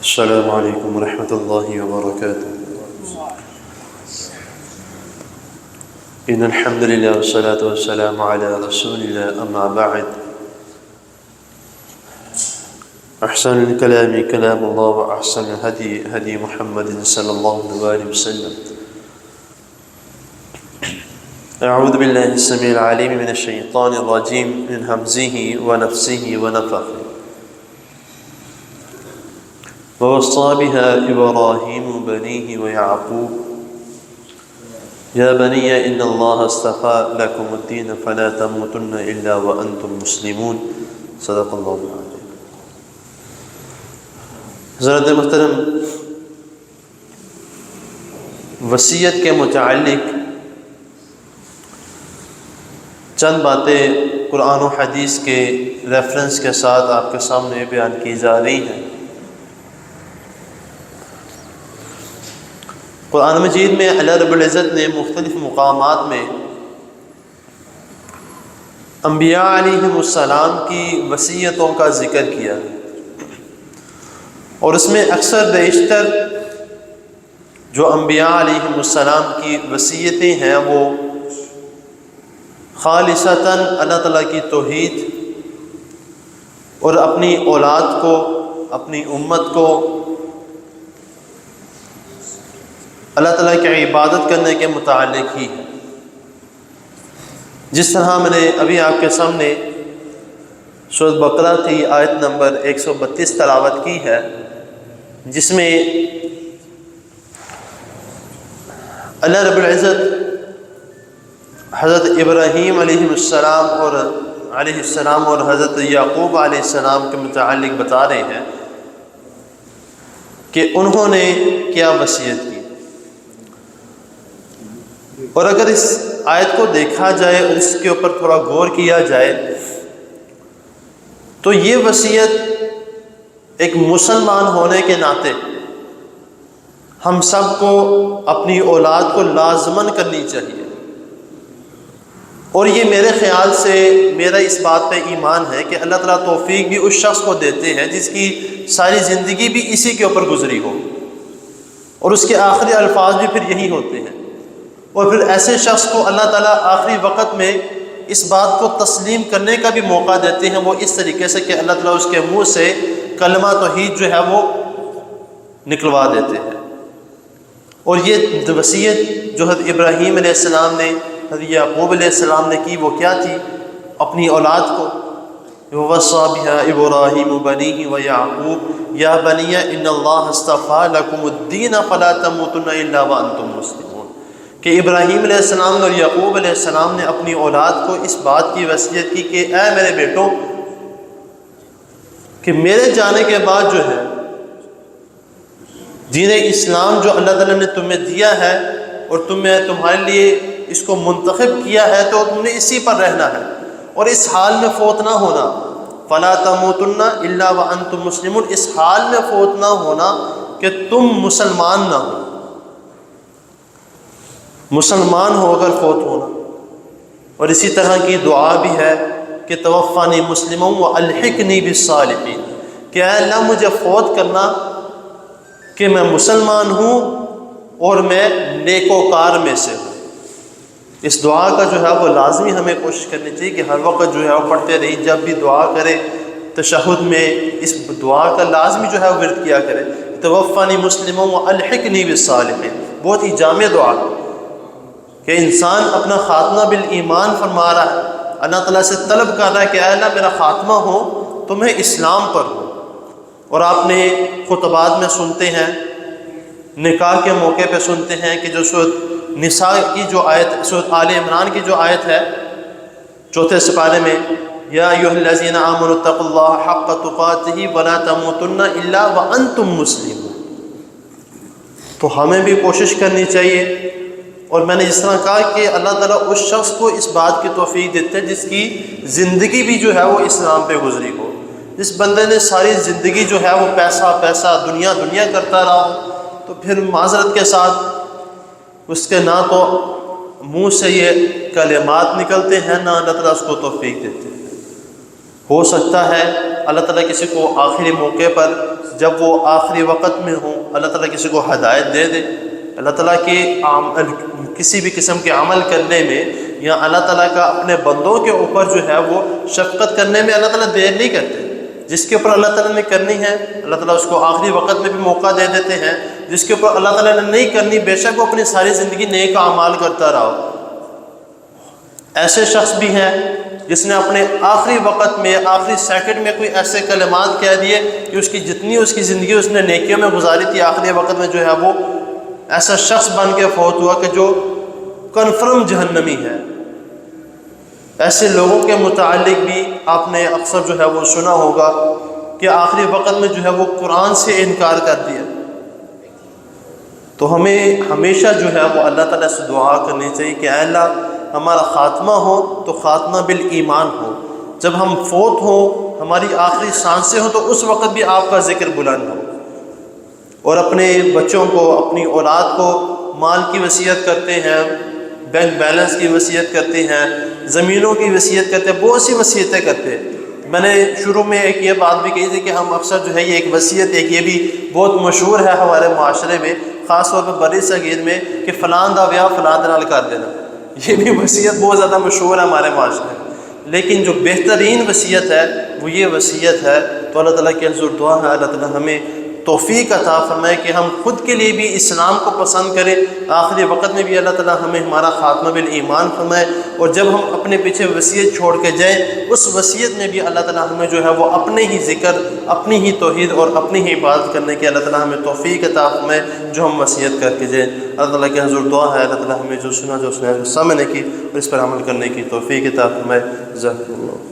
السلام علیکم ورحمۃ اللہ وبرکاتہ۔ ان الحمد للہ والصلاة والسلام علی رسول اللہ، اما بعد، احسن الکلام کلام اللہ واحسن الہدی ہدی محمد صلی اللہ علیہ وسلم۔ اعوذ باللہ السمیع العلیم من الشیطان الرجیم من ہمزہ ونفسہ ونفخہ۔ ووصى بها إبراهيم بنيه ويعقوب يا بني إن الله اصطفى لكم الدين فلا تموتن إلا وأنتم مسلمون۔ صدق اللہ العظیم۔ حضرت محترم، وصیت کے متعلق چند باتیں قرآن و حدیث کے ریفرنس کے ساتھ آپ کے سامنے بیان کی جا رہی ہیں۔ قرآن مجید میں اللہ رب العزت نے مختلف مقامات میں انبیاء علیہم السلام کی وصیتوں کا ذکر کیا، اور اس میں اکثر بیشتر جو انبیاء علیہم السلام کی وصیتیں ہیں وہ خالصتاً اللہ تعالیٰ کی توحید اور اپنی اولاد کو، اپنی امت کو اللہ تعالیٰ کی عبادت کرنے کے متعلق ہی ہے۔ جس طرح میں نے ابھی آپ کے سامنے سورۃ بقرہ کی آیت نمبر 132 تلاوت کی ہے، جس میں اللہ رب العزت حضرت ابراہیم علیہ السلام اور حضرت یعقوب علیہ السلام کے متعلق بتا رہے ہیں کہ انہوں نے کیا وصیت کی۔ اور اگر اس آیت کو دیکھا جائے اور اس کے اوپر تھوڑا غور کیا جائے تو یہ وصیت ایک مسلمان ہونے کے ناطے ہم سب کو اپنی اولاد کو لازماً کرنی چاہیے، اور یہ میرے خیال سے میرا اس بات پہ ایمان ہے کہ اللہ تعالیٰ توفیق بھی اس شخص کو دیتے ہیں جس کی ساری زندگی بھی اسی کے اوپر گزری ہو، اور اس کے آخری الفاظ بھی پھر یہی ہوتے ہیں، اور پھر ایسے شخص کو اللہ تعالیٰ آخری وقت میں اس بات کو تسلیم کرنے کا بھی موقع دیتے ہیں، وہ اس طریقے سے کہ اللہ تعالیٰ اس کے منہ سے کلمہ توحید جو ہے وہ نکلوا دیتے ہیں۔ اور یہ وصیت جو حضرت ابراہیم علیہ السلام نے حضرت یعقوب علیہ السلام نے کی وہ کیا تھی؟ اپنی اولاد کو وَوَصَّى بِهَا إِبْرَاهِيمُ بَنِيهِ وَيَعْقُوبُ يَا بَنِيَّ إِنَّ اللَّهَ اصْطَفَى لَكُمُ الدِّينَ فَلَا تَمُوتُنَّ إِلَّا وَأَنْتُمْ مُسْلِمُونَ، کہ ابراہیم علیہ السلام اور یعقوب علیہ السلام نے اپنی اولاد کو اس بات کی وصیت کی کہ اے میرے بیٹوں، کہ میرے جانے کے بعد جو ہے دین اسلام جو اللہ تعالیٰ نے تمہیں دیا ہے اور تمہارے لیے اس کو منتخب کیا ہے تو تم نے اسی پر رہنا ہے، اور اس حال میں فوت نہ ہونا، فلا تموتن الا وانتم مسلمون، اس حال میں فوت نہ ہونا کہ تم مسلمان نہ ہو، مسلمان ہو کر فوت ہونا۔ اور اسی طرح کی دعا بھی ہے کہ توفانی مسلما والحقنی بالصالحین، کہ اے اللہ مجھے فوت کرنا کہ میں مسلمان ہوں اور میں نیکوکار میں سے ہوں۔ اس دعا کا جو ہے وہ لازمی ہمیں کوشش کرنی چاہیے کہ ہر وقت جو ہے وہ پڑھتے رہی، جب بھی دعا کرے تشہد میں اس دعا کا لازمی جو ہے وہ ورد کیا کرے، توفانی مسلما والحقنی بالصالحین۔ بہت ہی جامع دعا کہ انسان اپنا خاتمہ بالایمان فرما رہا ہے، اللہ تعالیٰ سے طلب کر رہا ہے کہ اے اللہ میرا خاتمہ ہو تو میں اسلام پر ہوں۔ اور آپ نے خطبات میں سنتے ہیں، نکاح کے موقع پہ سنتے ہیں کہ جو سورۃ نساء کی جو آیت، سورۃ آل عمران کی جو آیت ہے 4 سپارے میں، یا ایھا الذین آمنوا اتقوا اللہ حق تقاتہ ولا تموتن الا وانتم مسلمون۔ تو ہمیں بھی کوشش کرنی چاہیے، اور میں نے اس طرح کہا کہ اللہ تعالیٰ اس شخص کو اس بات کی توفیق دیتے ہیں جس کی زندگی بھی جو ہے وہ اسلام پہ گزری ہو۔ جس بندے نے ساری زندگی جو ہے وہ پیسہ دنیا کرتا رہا ہو، تو پھر معذرت کے ساتھ اس کے نہ تو منہ سے یہ کلمات نکلتے ہیں، نہ اللہ تعالیٰ اس کو توفیق دیتے ہیں۔ ہو سکتا ہے اللہ تعالیٰ کسی کو آخری موقع پر جب وہ آخری وقت میں ہوں، اللہ تعالیٰ کسی کو ہدایت دے دے، اللہ تعالیٰ کے کسی بھی قسم کے عمل کرنے میں یا اللہ تعالیٰ کا اپنے بندوں کے اوپر جو ہے وہ شفقت کرنے میں اللہ تعالیٰ دیر نہیں کرتے۔ جس کے اوپر اللہ تعالیٰ نے کرنی ہے اللہ تعالیٰ اس کو آخری وقت میں بھی موقع دے دیتے ہیں، جس کے اوپر اللہ تعالیٰ نے نہیں کرنی بے شک وہ اپنی ساری زندگی نیک اعمال کرتا رہا۔ ایسے شخص بھی ہیں جس نے اپنے آخری وقت میں، آخری سیکنڈ میں کوئی ایسے کلمات کہہ دیے کہ اس کی جتنی اس کی زندگی اس نے نیکیوں میں گزاری تھی، آخری وقت میں جو ہے وہ ایسا شخص بن کے فوت ہوا کہ جو کنفرم جہنمی ہے۔ ایسے لوگوں کے متعلق بھی آپ نے اکثر جو ہے وہ سنا ہوگا کہ آخری وقت میں جو ہے وہ قرآن سے انکار کر دیا۔ تو ہمیں ہمیشہ جو ہے وہ اللہ تعالیٰ سے دعا کرنی چاہیے کہ اے اللہ ہمارا خاتمہ ہو تو خاتمہ بالایمان ہو، جب ہم فوت ہوں، ہماری آخری سانسیں ہوں، تو اس وقت بھی آپ کا ذکر بلند ہو، اور اپنے بچوں کو، اپنی اولاد کو مال کی وصیت کرتے ہیں، بینک بیلنس کی وصیت کرتے ہیں، زمینوں کی وصیت کرتے ہیں، بہت سی وصیتیں کرتے ہیں۔ میں نے شروع میں ایک یہ بات بھی کہی تھی کہ ہم اکثر جو ہے یہ ایک وصیت، ایک یہ بھی بہت مشہور ہے ہمارے معاشرے میں، خاص طور پر بڑی صغیر میں، کہ فلاں دا بیاہ فلاں دے نال کر دینا، یہ بھی وصیت بہت زیادہ مشہور ہے ہمارے معاشرے میں۔ لیکن جو بہترین وصیت ہے وہ یہ وصیت ہے۔ تو اللہ تعالیٰ کی حضور دعا ہے اللہ تعالیٰ ہمیں توفیق عطا فرمائے کہ ہم خود کے لیے بھی اسلام کو پسند کریں، آخری وقت میں بھی اللہ تعالیٰ ہمیں ہمارا خاتمہ بالایمان فرمائے، اور جب ہم اپنے پیچھے وصیت چھوڑ کے جائیں اس وصیت میں بھی اللہ تعالیٰ ہمیں جو ہے وہ اپنے ہی ذکر، اپنی ہی توحید اور اپنی ہی عبادت کرنے کی اللہ تعالیٰ ہمیں توفیق عطا فرمائے جو ہم وصیت کر کے جائیں۔ اللہ تعالیٰ کی حضور دعا ہے اللہ تعالیٰ ہمیں جو سنا جو سمجھنے کی اور اس پر عمل کرنے کی توفیق عطا فرمائے۔ جزاک اللہ۔